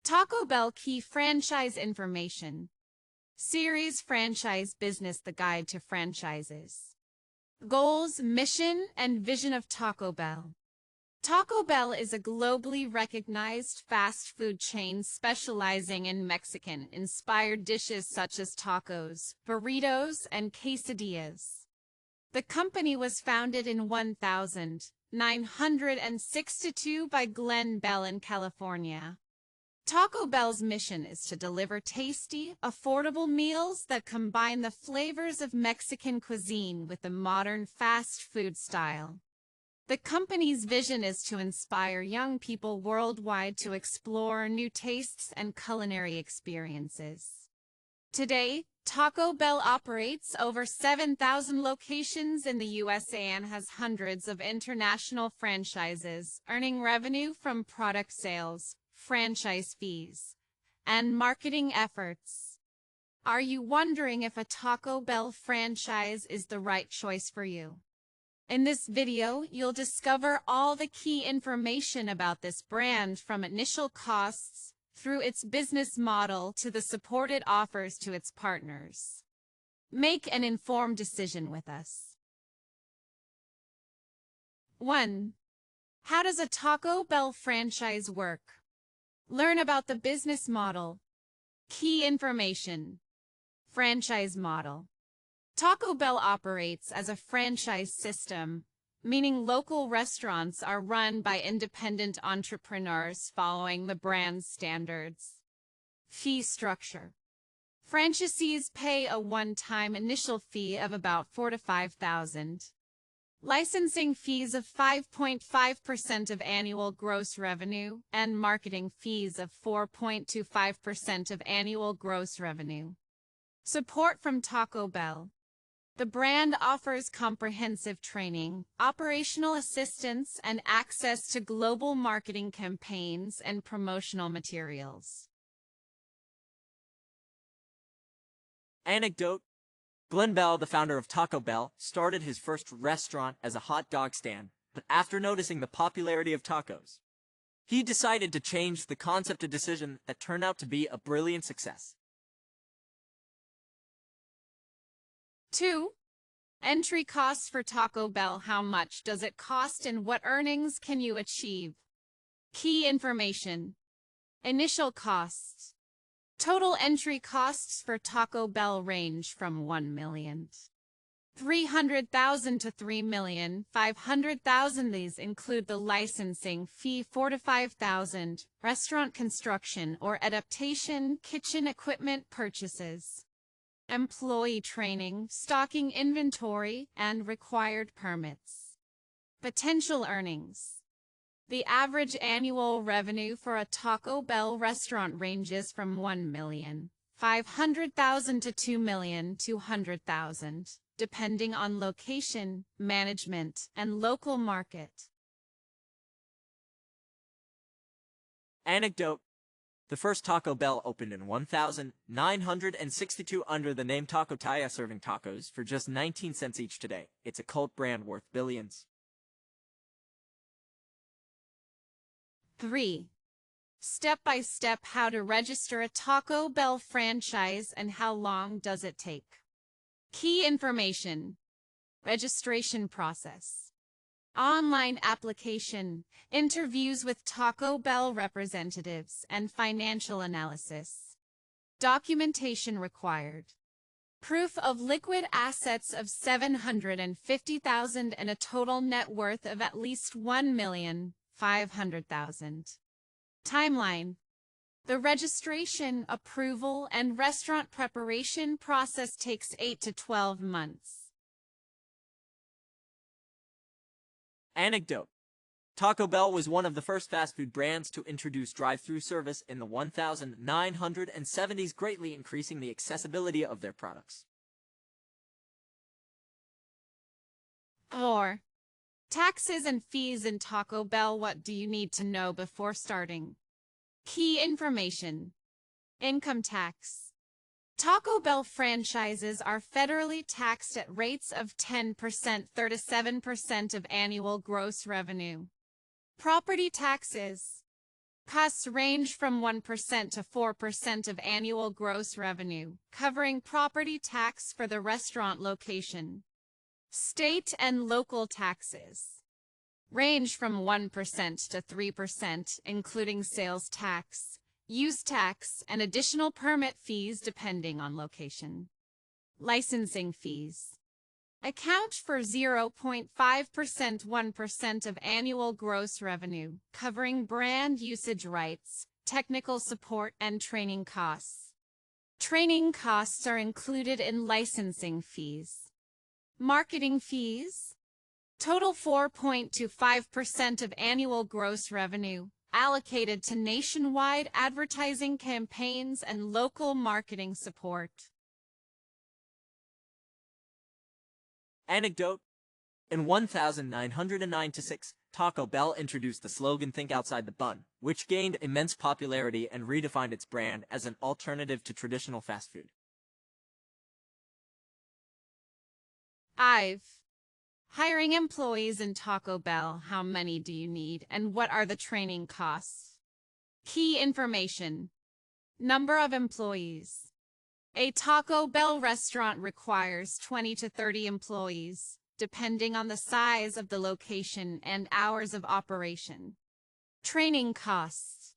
Taco Bell Key Franchise Information. Series Franchise Business: The Guide to Franchises. Goals, mission, and vision of Taco Bell. Taco Bell is a globally recognized fast food chain specializing in Mexican-inspired dishes such as tacos, burritos, and quesadillas. The company was founded in 1962 by Glenn Bell in California. Taco Bell's mission is to deliver tasty, affordable meals that combine the flavors of Mexican cuisine with the modern fast food style. The company's vision is to inspire young people worldwide to explore new tastes and culinary experiences. Today, Taco Bell operates over 7,000 locations in the USA and has hundreds of international franchises, earning revenue from product sales, franchise fees, and marketing efforts. Are you wondering if a Taco Bell franchise is the right choice for you? In this video, you'll discover all the key information about this brand, from initial costs through its business model to the support it offers to its partners. Make an informed decision with us. 1. How does a Taco Bell franchise work? Learn about the business model. Key information. Franchise model. Taco Bell operates as a franchise system, meaning local restaurants are run by independent entrepreneurs following the brand's standards. Fee structure. Franchisees pay a one-time initial fee of about $4,000 to $5,000. Licensing fees of 5.5% of annual gross revenue and marketing fees of 4.25% of annual gross revenue. Support from Taco Bell. The brand offers comprehensive training, operational assistance, and access to global marketing campaigns and promotional materials. Anecdote: Glenn Bell, the founder of Taco Bell, started his first restaurant as a hot dog stand, but after noticing the popularity of tacos, he decided to change the concept, a decision that turned out to be a brilliant success. 2. Entry costs for Taco Bell. How much does it cost and what earnings can you achieve? Key information. Initial costs. Total entry costs for Taco Bell range from $1,300,000 to $3,500,000. These include the licensing fee $4,000 to $5,000, restaurant construction or adaptation, kitchen equipment purchases, employee training, stocking inventory, and required permits. Potential earnings. The average annual revenue for a Taco Bell restaurant ranges from $1,500,000 to $2,200,000, depending on location, management, and local market. Anecdote: the first Taco Bell opened in 1962 under the name Taco Taya, serving tacos for just 19 cents each. Today, it's a cult brand worth billions. 3. Step-by-step how to register a Taco Bell franchise and how long does it take? Key information. Registration process. Online application, interviews with Taco Bell representatives, and financial analysis. Documentation required. Proof of liquid assets of $750,000 and a total net worth of at least $1,500,000. Timeline. The registration, approval, and restaurant preparation process takes 8 to 12 months. Anecdote: Taco Bell was one of the first fast food brands to introduce drive-thru service in the 1970s, greatly increasing the accessibility of their products. 4. Taxes and fees in Taco Bell. What do you need to know before starting? Key information. Income tax. Taco Bell franchises are federally taxed at rates of 10%, 37% of annual gross revenue. Property taxes. Costs range from 1% to 4% of annual gross revenue, covering property tax for the restaurant location. State and local taxes range from 1% to 3%, including sales tax, use tax, and additional permit fees depending on location. Licensing fees account for 0.5% 1% of annual gross revenue, covering brand usage rights, technical support, and training costs. Training costs are included in licensing fees. Marketing fees total 4.25% of annual gross revenue, allocated to nationwide advertising campaigns and local marketing support. Anecdote: in 1996, Taco Bell introduced the slogan "Think outside the bun," which gained immense popularity and redefined its brand as an alternative to traditional fast food. Hiring employees in Taco Bell. How many do you need, and what are the training costs? Key information: number of employees. A Taco Bell restaurant requires 20 to 30 employees, depending on the size of the location and hours of operation. Training costs.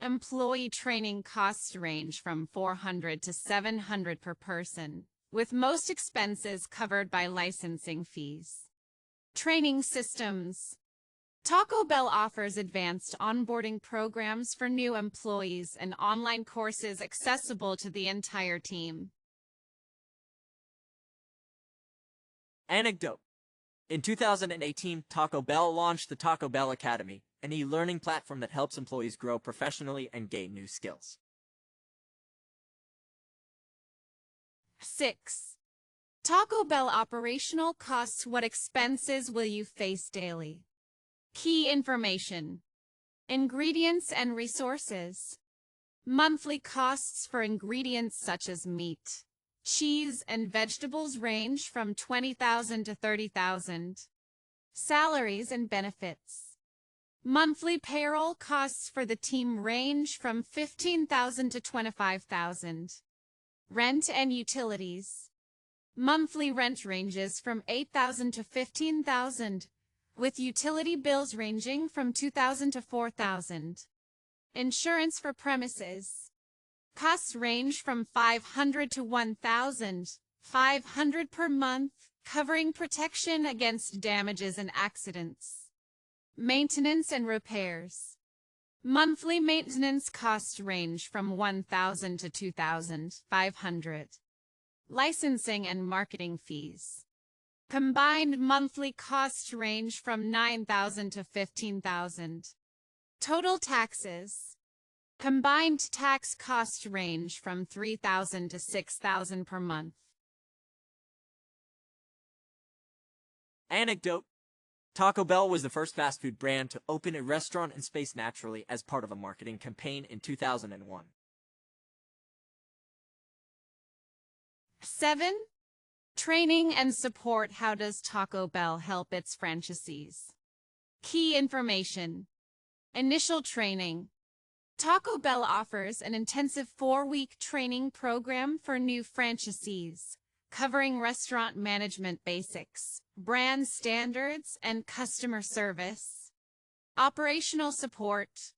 Employee training costs range from $400 to $700 per person, with most expenses covered by licensing fees. Training systems. Taco Bell offers advanced onboarding programs for new employees and online courses accessible to the entire team. Anecdote: in 2018, Taco Bell launched the Taco Bell Academy, an e-learning platform that helps employees grow professionally and gain new skills. 6. Taco Bell operational costs. What expenses will you face daily? Key information: ingredients and resources. Monthly costs for ingredients such as meat, cheese, and vegetables range from $20,000 to $30,000. Salaries and benefits. Monthly payroll costs for the team range from $15,000 to $25,000. Rent and utilities. Monthly rent ranges from $8,000 to $15,000, with utility bills ranging from $2,000 to $4,000. Insurance for premises. Costs range from $500 to $1,500 per month, covering protection against damages and accidents. Maintenance and repairs. Monthly maintenance costs range from $1,000 to $2,500. Licensing and marketing fees. Combined monthly costs range from $9,000 to $15,000. Total taxes. Combined tax costs range from $3,000 to $6,000 per month. Anecdote: Taco Bell was the first fast food brand to open a restaurant in space naturally as part of a marketing campaign in 2001. 7. Training and support. How does Taco Bell help its franchisees? Key information. Initial training. Taco Bell offers an intensive 4-week training program for new franchisees, covering restaurant management basics, brand standards, and customer service. Operational support.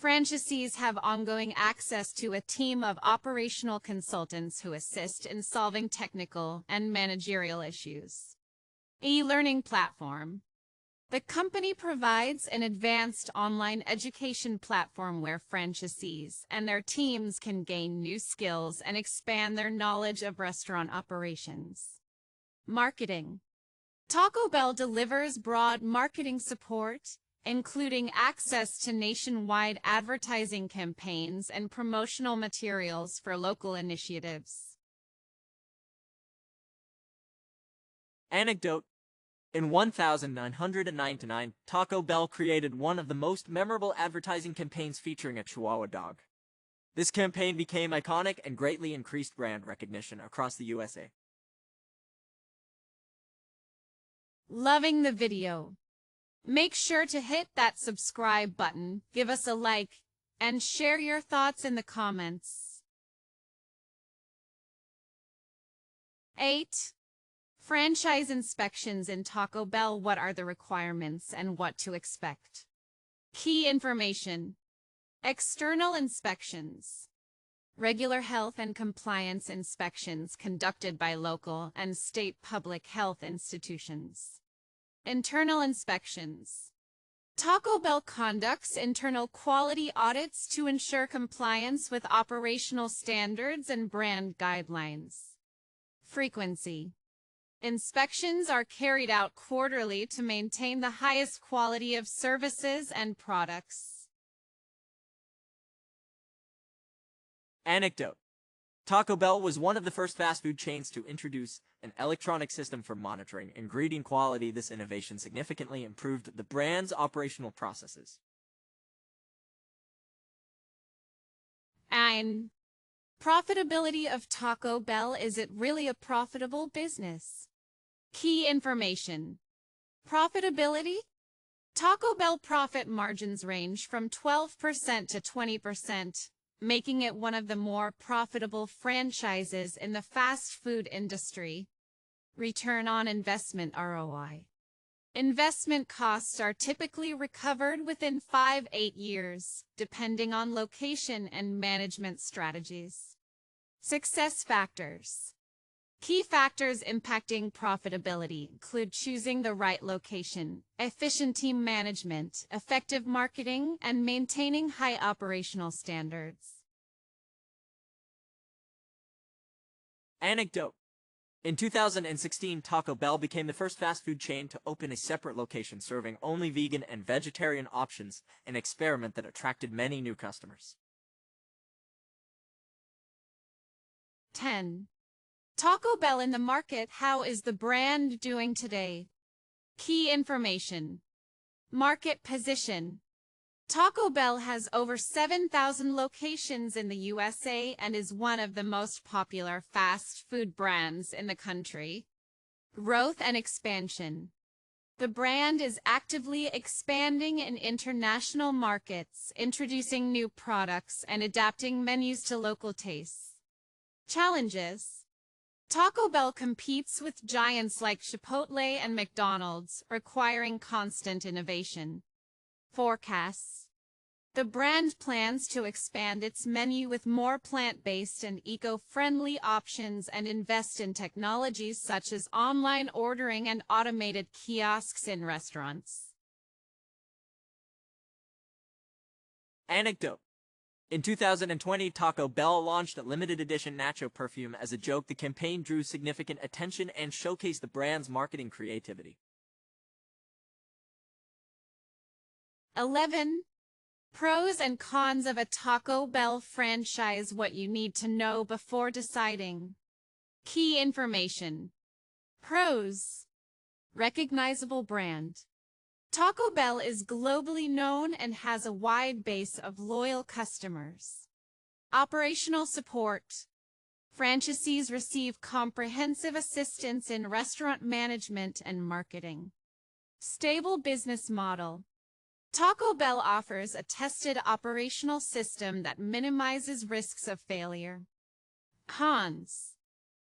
Franchisees have ongoing access to a team of operational consultants who assist in solving technical and managerial issues. E-learning platform. The company provides an advanced online education platform where franchisees and their teams can gain new skills and expand their knowledge of restaurant operations. Marketing. Taco Bell delivers broad marketing support, including access to nationwide advertising campaigns and promotional materials for local initiatives. Anecdote: in 1999, Taco Bell created one of the most memorable advertising campaigns featuring a Chihuahua dog. This campaign became iconic and greatly increased brand recognition across the USA. Loving the video. Make sure to hit that subscribe button, give us a like, and share your thoughts in the comments. 8. Franchise inspections in Taco Bell. What are the requirements and what to expect? Key information. External inspections. Regular health and compliance inspections conducted by local and state public health institutions. Internal inspections. Taco Bell conducts internal quality audits to ensure compliance with operational standards and brand guidelines. Frequency. Inspections are carried out quarterly to maintain the highest quality of services and products. Anecdote. Taco Bell was one of the first fast food chains to introduce an electronic system for monitoring ingredient quality. This innovation significantly improved the brand's operational processes. 9. Profitability of Taco Bell. Is it really a profitable business? Key information. Profitability. Taco Bell profit margins range from 12% to 20%, making it one of the more profitable franchises in the fast food industry. Return on investment (ROI). Investment costs are typically recovered within 5-8 years, depending on location and management strategies. Success factors. Key factors impacting profitability include choosing the right location, efficient team management, effective marketing, and maintaining high operational standards. Anecdote. In 2016, Taco Bell became the first fast food chain to open a separate location serving only vegan and vegetarian options, an experiment that attracted many new customers. 10. Taco Bell in the market. How is the brand doing today? Key information. Market position. Taco Bell has over 7,000 locations in the USA and is one of the most popular fast food brands in the country. Growth and expansion. The brand is actively expanding in international markets, introducing new products and adapting menus to local tastes. Challenges. Taco Bell competes with giants like Chipotle and McDonald's, requiring constant innovation. Forecasts. The brand plans to expand its menu with more plant-based and eco-friendly options and invest in technologies such as online ordering and automated kiosks in restaurants. Anecdote. In 2020, Taco Bell launched a limited edition nacho perfume as a joke. The campaign drew significant attention and showcased the brand's marketing creativity. 11. Pros and cons of a Taco Bell franchise. What you need to know before deciding. Key information. Pros. Recognizable brand. Taco Bell is globally known and has a wide base of loyal customers. Operational support. Franchisees receive comprehensive assistance in restaurant management and marketing. Stable business model. Taco Bell offers a tested operational system that minimizes risks of failure. Cons.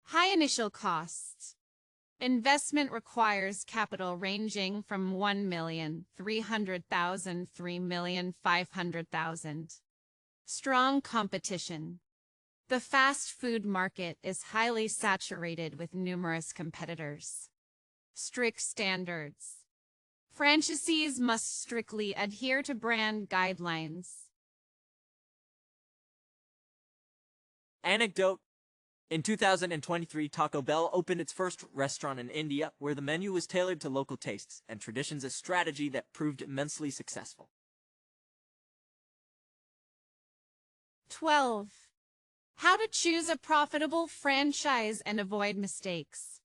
High initial costs. Investment requires capital ranging from $1,300,000 to $3,500,000. Strong competition. The fast food market is highly saturated with numerous competitors. Strict standards. Franchisees must strictly adhere to brand guidelines. Anecdote. In 2023, Taco Bell opened its first restaurant in India, where the menu was tailored to local tastes and traditions, a strategy that proved immensely successful. 12. How to choose a profitable franchise and avoid mistakes.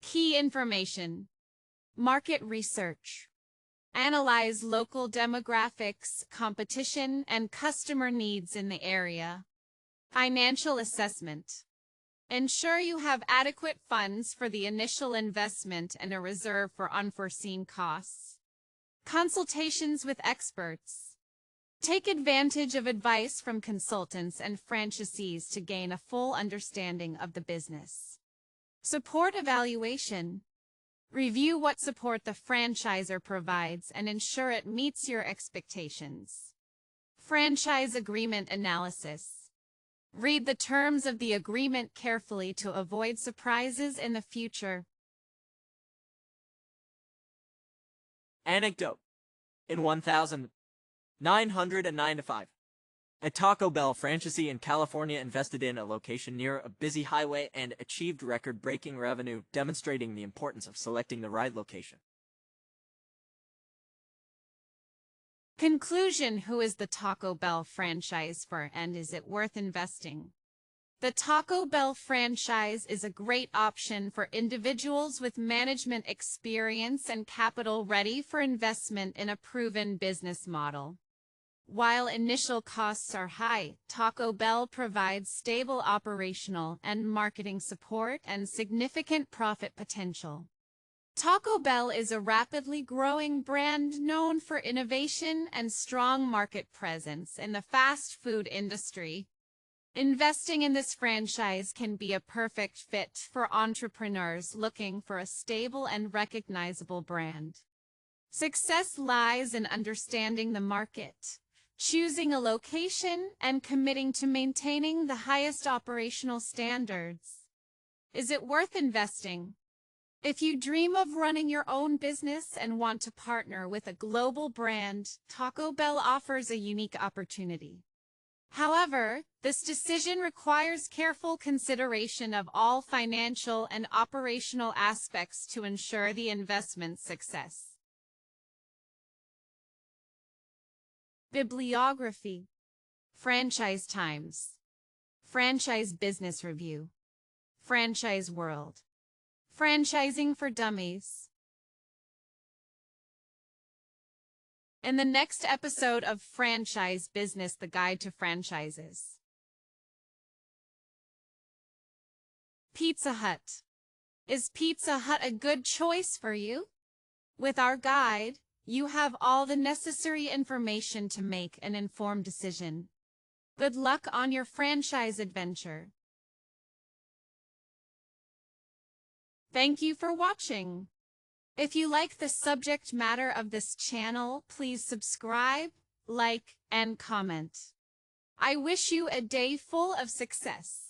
Key information. Market research. Analyze local demographics, competition, and customer needs in the area. Financial assessment. Ensure you have adequate funds for the initial investment and a reserve for unforeseen costs. Consultations with experts. Take advantage of advice from consultants and franchisees to gain a full understanding of the business. Support evaluation. Review what support the franchisor provides and ensure it meets your expectations. Franchise agreement analysis. Read the terms of the agreement carefully to avoid surprises in the future. Anecdote. In 1995, a Taco Bell franchisee in California invested in a location near a busy highway and achieved record-breaking revenue, demonstrating the importance of selecting the right location. Conclusion: who is the Taco Bell franchise for and is it worth investing? The Taco Bell franchise is a great option for individuals with management experience and capital ready for investment in a proven business model. While initial costs are high, Taco Bell provides stable operational and marketing support and significant profit potential. Taco Bell is a rapidly growing brand known for innovation and strong market presence in the fast food industry. Investing in this franchise can be a perfect fit for entrepreneurs looking for a stable and recognizable brand. Success lies in understanding the market, choosing a location, and committing to maintaining the highest operational standards. Is it worth investing? If you dream of running your own business and want to partner with a global brand, Taco Bell offers a unique opportunity. However, this decision requires careful consideration of all financial and operational aspects to ensure the investment's success. Bibliography. Franchise Times, Franchise Business Review, Franchise World, Franchising for Dummies. In the next episode of Franchise Business, the Guide to Franchises. Pizza Hut. Is Pizza Hut a good choice for you? With our guide, you have all the necessary information to make an informed decision. Good luck on your franchise adventure. Thank you for watching. If you like the subject matter of this channel, please subscribe, like, and comment. I wish you a day full of success.